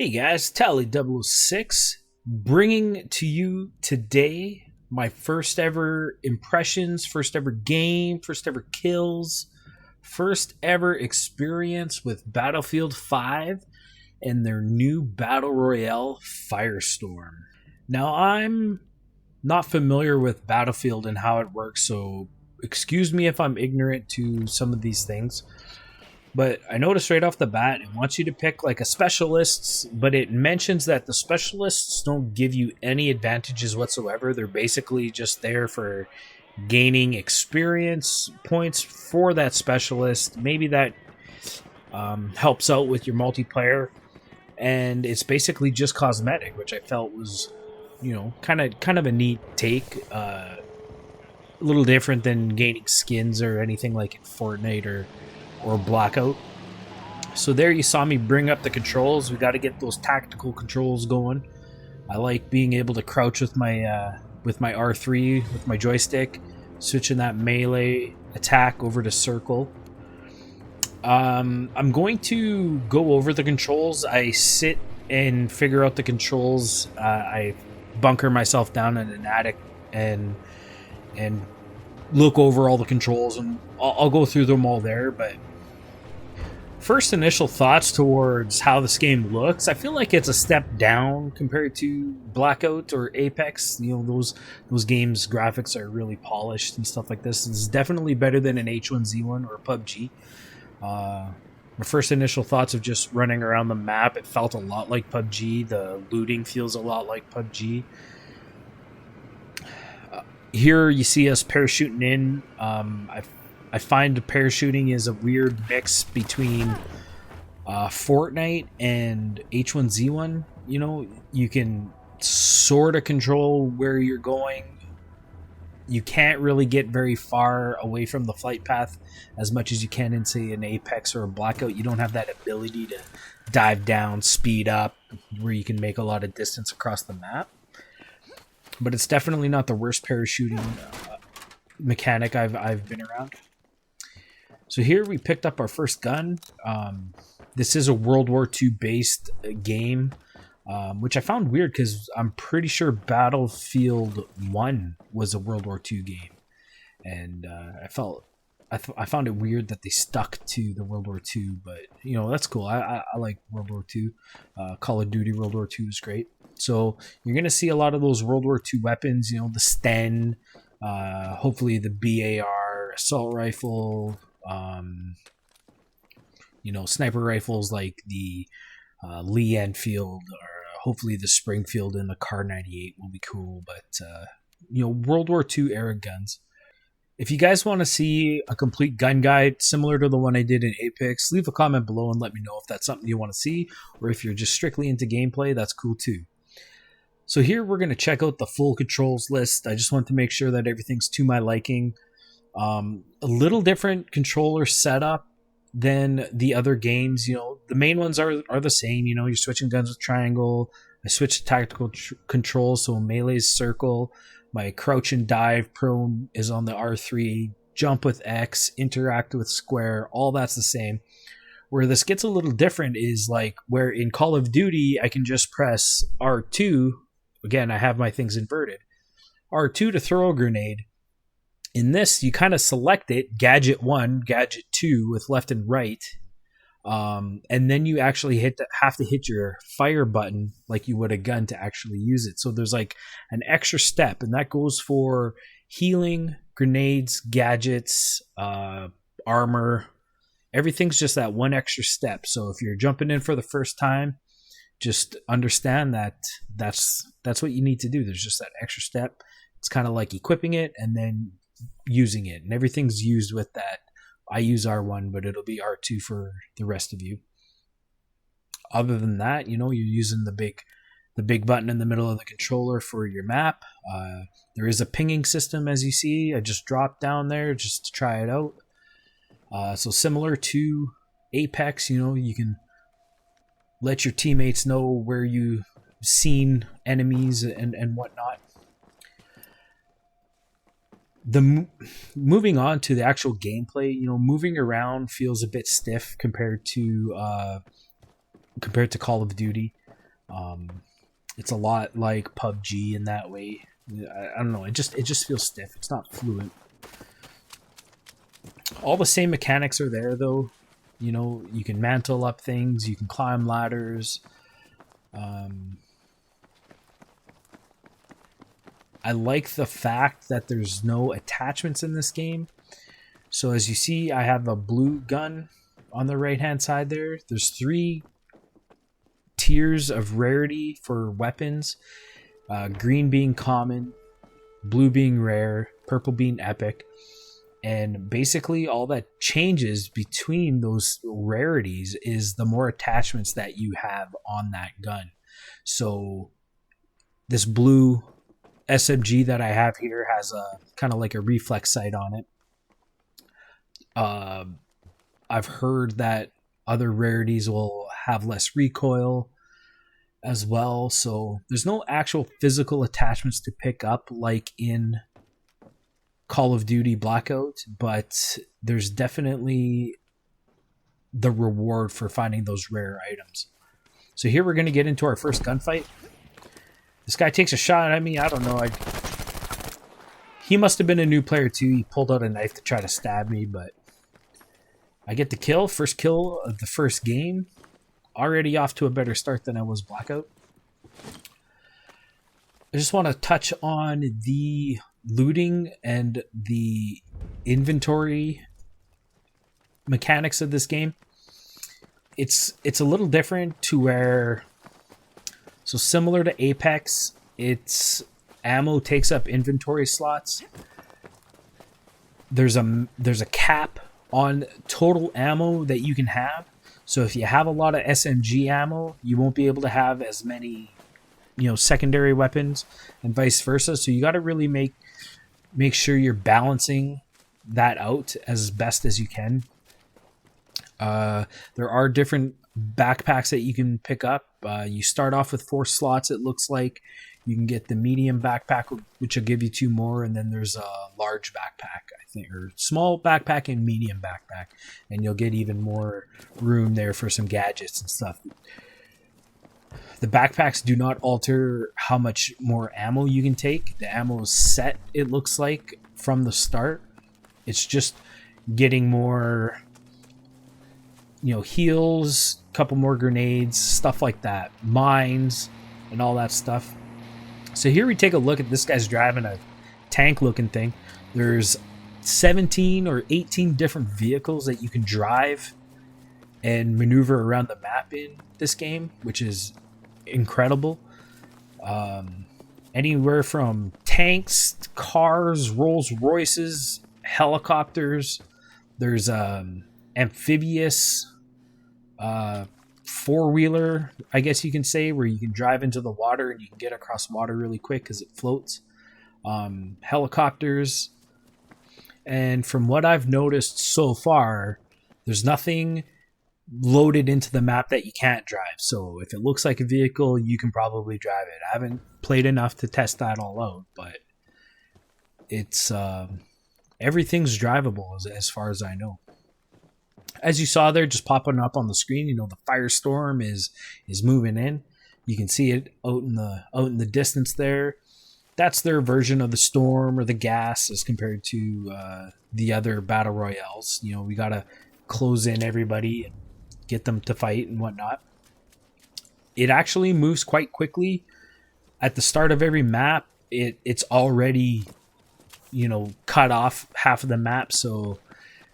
Hey guys, Tally 006 bringing to you today my first ever impressions, first ever game, first ever kills, first ever experience with Battlefield 5 and their new Battle Royale Firestorm. Now, I'm not familiar with Battlefield and how it works, so excuse me if I'm ignorant to some of these things. But I noticed right off the bat, it wants you to pick like a specialist, but it mentions that the specialists don't give you any advantages whatsoever. They're basically just there for gaining experience points for that specialist. Maybe that helps out with your multiplayer, and it's basically just cosmetic, which I felt was, kind of a neat take. A little different than gaining skins or anything like in Fortnite or Blackout. So there you saw me bring up the controls. We got to get those tactical controls going. I like being able to crouch with my R3 with my joystick, switching that melee attack over to circle. I'm going to go over the controls. I sit and figure out the controls. I bunker myself down in an attic and look over all the controls, and I'll go through them all there. But first initial thoughts towards how this game looks, I feel like it's a step down compared to Blackout or Apex. Those games' graphics are really polished and stuff like this. It's definitely better than an H1Z1 or PUBG. My first initial thoughts of just running around the map, it felt a lot like PUBG. The looting feels a lot like PUBG. Here you see us parachuting in. I find parachuting is a weird mix between Fortnite and H1Z1. You can sort of control where you're going. You can't really get very far away from the flight path as much as you can in, say, an Apex or a Blackout. You don't have that ability to dive down, speed up, where you can make a lot of distance across the map. But it's definitely not the worst parachuting mechanic I've been around. So here we picked up our first gun. This is a World War II based game, which I found weird because I'm pretty sure Battlefield 1 was a World War II game. And I found it weird that they stuck to the World War II, but that's cool. I like World War II. Call of Duty World War II is great. So you're gonna see a lot of those World War II weapons. The Sten, hopefully the BAR assault rifle. Sniper rifles like the Lee Enfield, or hopefully the Springfield and the Kar 98 will be cool. But World War II era guns. If you guys want to see a complete gun guide similar to the one I did in Apex, leave a comment below and let me know if that's something you want to see, or if you're just strictly into gameplay, that's cool too. So here we're going to check out the full controls list. I just want to make sure that everything's to my liking. A little different controller setup than the other games. The main ones are the same. You're switching guns with triangle. I switched to tactical controls, so melee is circle. My crouch and dive prone is on the R3. Jump with X, interact with square. All that's the same. Where this gets a little different is like where in Call of Duty I can just press R2. Again, I have my things inverted. R2 to throw a grenade. In this, you kind of select it, gadget 1, gadget 2 with left and right. And then you actually have to hit your fire button like you would a gun to actually use it. So there's like an extra step, and that goes for healing, grenades, gadgets, armor. Everything's just that one extra step. So if you're jumping in for the first time, just understand that that's what you need to do. There's just that extra step. It's kind of like equipping it and then using it, and everything's used with that. I use R1, but it'll be R2 for the rest of you. Other than that, you're using the big button in the middle of the controller for your map. There is a pinging system, as you see. I just dropped down there just to try it out. So similar to Apex, you can let your teammates know where you've seen enemies and whatnot. Moving on to the actual gameplay, moving around feels a bit stiff compared to Call of Duty. It's a lot like PUBG in that way. I don't know. It just feels stiff. It's not fluent. All the same mechanics are there, though. You know, you can mantle up things. You can climb ladders. I like the fact that there's no attachments in this game. So as you see, I have a blue gun on the right-hand side there. There's 3 tiers of rarity for weapons. Green being common, blue being rare, purple being epic. And basically all that changes between those rarities is the more attachments that you have on that gun. So this blue SMG that I have here has a kind of like a reflex sight on it. I've heard that other rarities will have less recoil as well. So there's no actual physical attachments to pick up like in Call of Duty Blackout, but there's definitely the reward for finding those rare items. So here we're going to get into our first gunfight. This guy takes a shot at me. I don't know. He must have been a new player too. He pulled out a knife to try to stab me, but I get the kill. First kill of the first game. Already off to a better start than I was Blackout. I just want to touch on the looting and the inventory mechanics of this game. It's a little different to where, so similar to Apex, its ammo takes up inventory slots. There's a cap on total ammo that you can have. So if you have a lot of SMG ammo, you won't be able to have as many, secondary weapons and vice versa. So you got to really make sure you're balancing that out as best as you can. There are different backpacks that you can pick up. You start off with 4 slots, it looks like. You can get the medium backpack, which will give you 2 more, and then there's a large backpack, I think, or small backpack and medium backpack, and you'll get even more room there for some gadgets and stuff. The backpacks do not alter how much more ammo you can take. The ammo is set, it looks like, from the start. It's just getting more, heals, a couple more grenades, stuff like that, mines, and all that stuff. So here we take a look at this guy's driving a tank looking thing. There's 17 or 18 different vehicles that you can drive and maneuver around the map in this game, which is incredible. Anywhere from tanks, cars, Rolls Royces, helicopters. There's amphibious 4-wheeler, I guess you can say, where you can drive into the water and you can get across water really quick because it floats. Helicopters. And from what I've noticed so far, there's nothing loaded into the map that you can't drive. So if it looks like a vehicle, you can probably drive it. I haven't played enough to test that all out, but it's everything's drivable as far as I know. As you saw there, just popping up on the screen, the Firestorm is moving in. You can see it out in the distance there. That's their version of the Storm or the Gas as compared to the other battle royales. We gotta close in everybody and get them to fight and whatnot. It actually moves quite quickly. At the start of every map, it's already cut off half of the map, so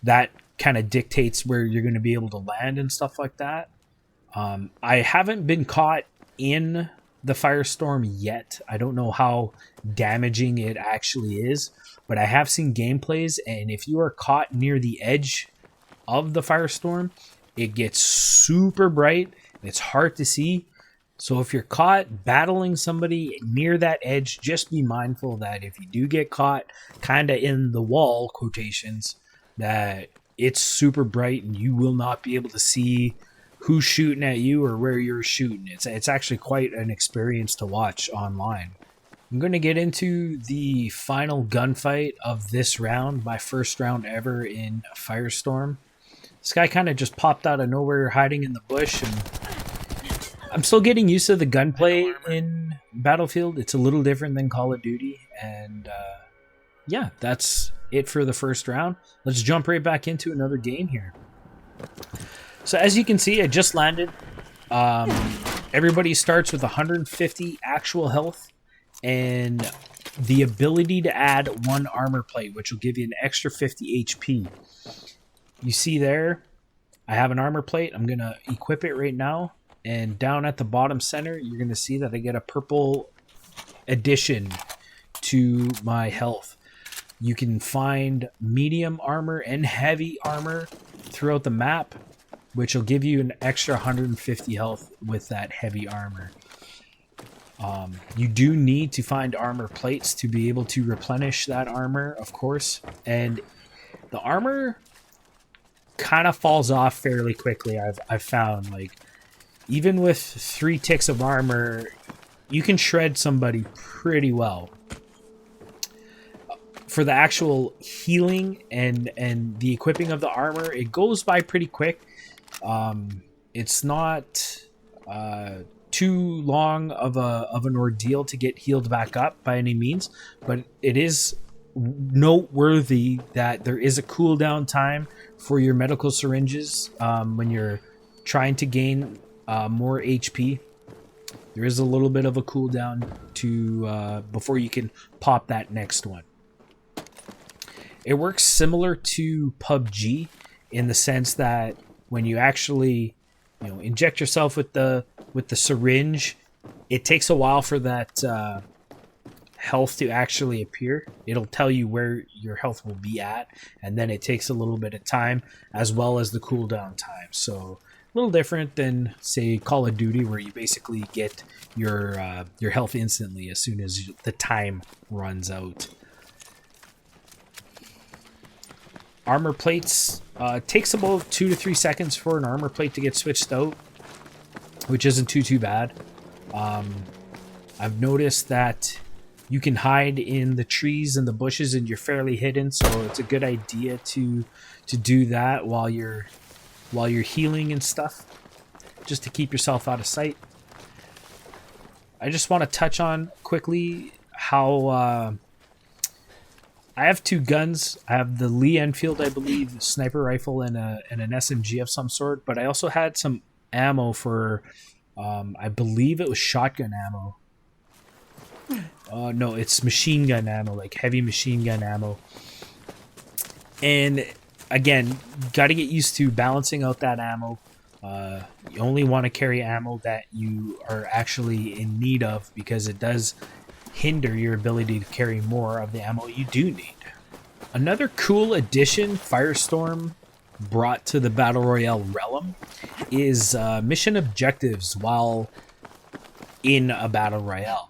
that kind of dictates where you're going to be able to land and stuff like that. I haven't been caught in the Firestorm yet. I don't know how damaging it actually is, but I have seen gameplays, and if you are caught near the edge of the Firestorm, it gets super bright and it's hard to see. So if you're caught battling somebody near that edge, just be mindful that if you do get caught kind of in the wall, quotations, that it's super bright and you will not be able to see who's shooting at you or where you're shooting. It's actually quite an experience to watch online. I'm going to get into the final gunfight of this round, my first round ever in Firestorm. This guy kind of just popped out of nowhere hiding in the bush, and I'm still getting used to the gunplay in Battlefield. It's a little different than Call of Duty, and yeah, that's it for the first round. Let's jump right back into another game here. So as you can see, I just landed. Everybody starts with 150 actual health and the ability to add 1 armor plate, which will give you an extra 50 HP. You see there, I have an armor plate. I'm going to equip it right now. And down at the bottom center, you're going to see that I get a purple addition to my health. You can find medium armor and heavy armor throughout the map, which will give you an extra 150 health with that heavy armor. You do need to find armor plates to be able to replenish that armor, of course. And the armor kind of falls off fairly quickly, I've found. Like, even with 3 ticks of armor, you can shred somebody pretty well. For the actual healing and the equipping of the armor, it goes by pretty quick. It's not too long of an ordeal to get healed back up by any means, but it is noteworthy that there is a cooldown time for your medical syringes when you're trying to gain more HP. There is a little bit of a cooldown to before you can pop that next one. It works similar to PUBG in the sense that when you actually, inject yourself with the syringe, it takes a while for that health to actually appear. It'll tell you where your health will be at, and then it takes a little bit of time, as well as the cooldown time. So a little different than, say, Call of Duty, where you basically get your health instantly as soon as the time runs out. Armor plates, takes about 2 to 3 seconds for an armor plate to get switched out, which isn't too bad. I've noticed that you can hide in the trees and the bushes and you're fairly hidden, so it's a good idea to do that while you're healing and stuff, just to keep yourself out of sight. I just want to touch on quickly how I have 2 guns. I have the Lee Enfield, I believe, sniper rifle, and an SMG of some sort. But I also had some ammo for, I believe it was shotgun ammo. No, it's machine gun ammo, like heavy machine gun ammo. And again, got to get used to balancing out that ammo. You only want to carry ammo that you are actually in need of, because it does hinder your ability to carry more of the ammo you do need. Another cool addition Firestorm brought to the Battle Royale realm is mission objectives while in a Battle Royale.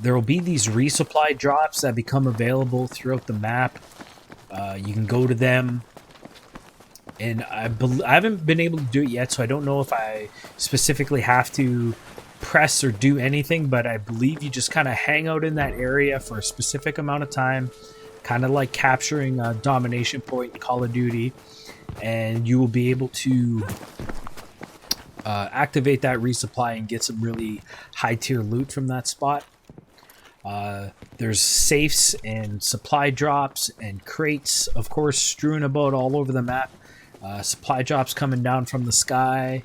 There will be these resupply drops that become available throughout the map. You can go to them, and I haven't been able to do it yet, so I don't know if I specifically have to press or do anything, but I believe you just kind of hang out in that area for a specific amount of time, kind of like capturing a domination point in Call of Duty, and you will be able to activate that resupply and get some really high tier loot from that spot. There's safes and supply drops and crates, of course, strewn about all over the map. Supply drops coming down from the sky.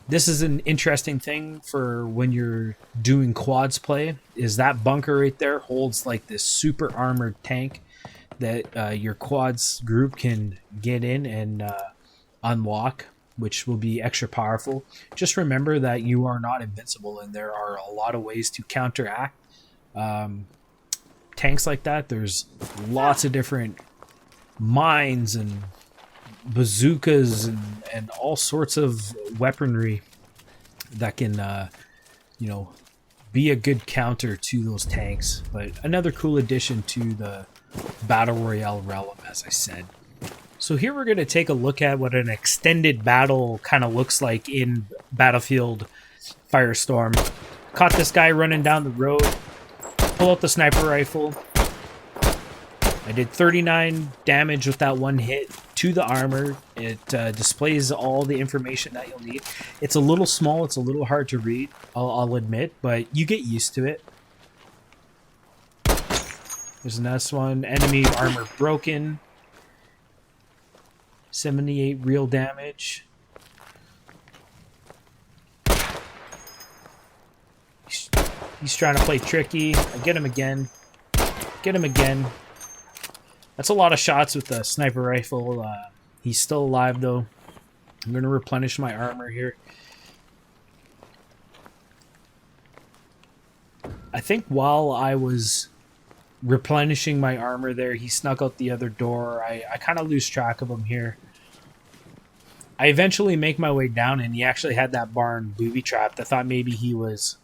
This is an interesting thing for when you're doing quads play, is that bunker right there holds like this super armored tank that your quads group can get in and unlock, which will be extra powerful. Just remember that you are not invincible, and there are a lot of ways to counteract tanks like that. There's lots of different mines and bazookas and all sorts of weaponry that can be a good counter to those tanks. But another cool addition to the Battle Royale realm, as I said. So here we're going to take a look at what an extended battle kind of looks like in Battlefield Firestorm. Caught this guy running down the road, pull out the sniper rifle. I did 39 damage with that one hit. to the armor. It displays all the information that you'll need. It's a little small. It's a little hard to read, I'll admit, but you get used to it. There's another one. Enemy armor broken. 78 real damage. He's trying to play tricky. I get him again. Get him again. That's a lot of shots with the sniper rifle. He's still alive, though. I'm going to replenish my armor here. I think while I was replenishing my armor there, he snuck out the other door. I kind of lose track of him here. I eventually make my way down, and he actually had that barn booby-trapped. I thought maybe he was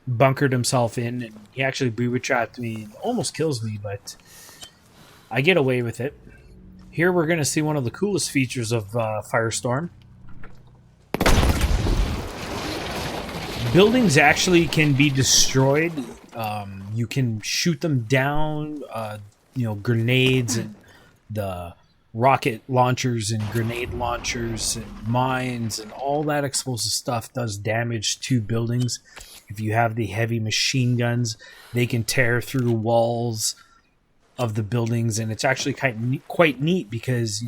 bunkered himself in, and he actually booby-trapped me and almost kills me, but I get away with it. Here we're going to see one of the coolest features of Firestorm. Buildings actually can be destroyed. You can shoot them down, grenades and the rocket launchers and grenade launchers and mines and all that explosive stuff does damage to buildings. If you have the heavy machine guns, they can tear through walls of the buildings, and it's actually quite neat because,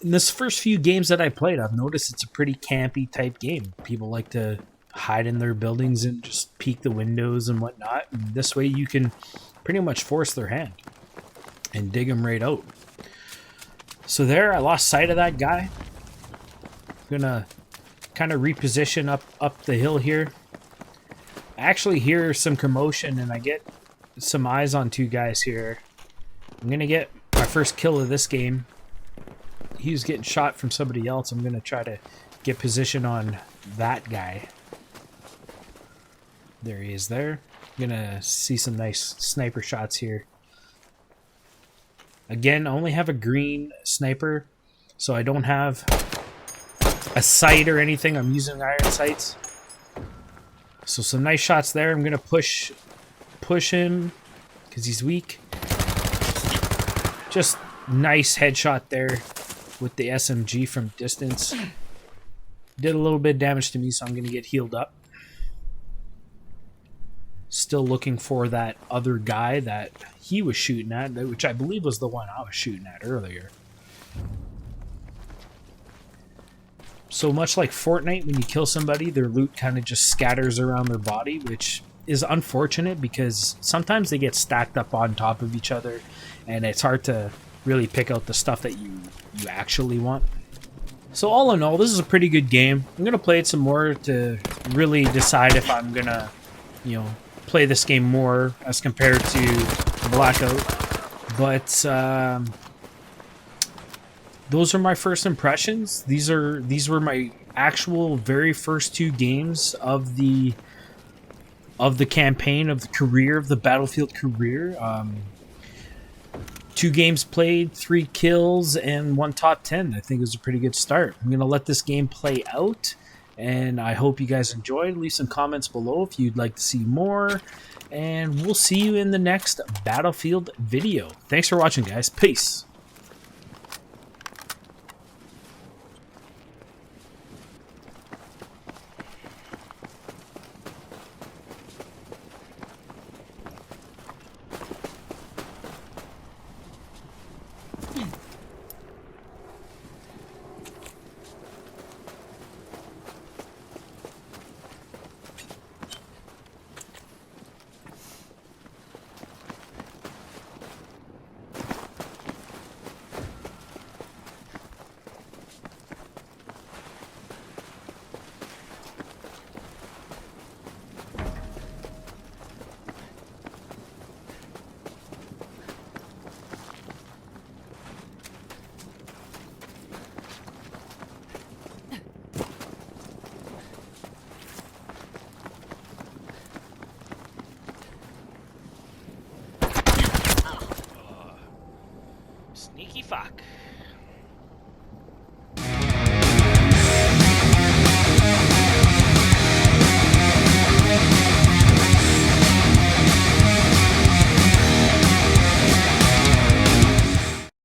in this first few games that I played, I've noticed it's a pretty campy type game. People like to hide in their buildings and just peek the windows and whatnot, and this way you can pretty much force their hand and dig them right out. So there, I lost sight of that guy. I'm gonna kind of reposition up the hill here. I actually hear some commotion, and I get some eyes on two guys here. I'm gonna get my first kill of this game. He was getting shot from somebody else. I'm gonna try to get position on that guy. There he is there. I'm gonna see some nice sniper shots here. Again, I only have a green sniper, so I don't have a sight or anything. I'm using iron sights. So some nice shots there. I'm gonna push him because he's weak. Just nice headshot there with the SMG from distance. Did a little bit of damage to me, so I'm gonna get healed up. Still looking for that other guy that he was shooting at, which I believe was the one I was shooting at earlier. So much like Fortnite, when you kill somebody, their loot kind of just scatters around their body, which is unfortunate because sometimes they get stacked up on top of each other, and it's hard to really pick out the stuff that you actually want. So all in all, this is a pretty good game. I'm going to play it some more to really decide if I'm going to, play this game more as compared to Blackout. But those are my first impressions. These were my actual very first two games of the campaign, of the career, of the Battlefield career. 2 games played, 3 kills, and 1 top 10. I think it was a pretty good start. I'm going to let this game play out, and I hope you guys enjoyed. Leave some comments below if you'd like to see more, and we'll see you in the next Battlefield video. Thanks for watching, guys. Peace. Sneaky fuck.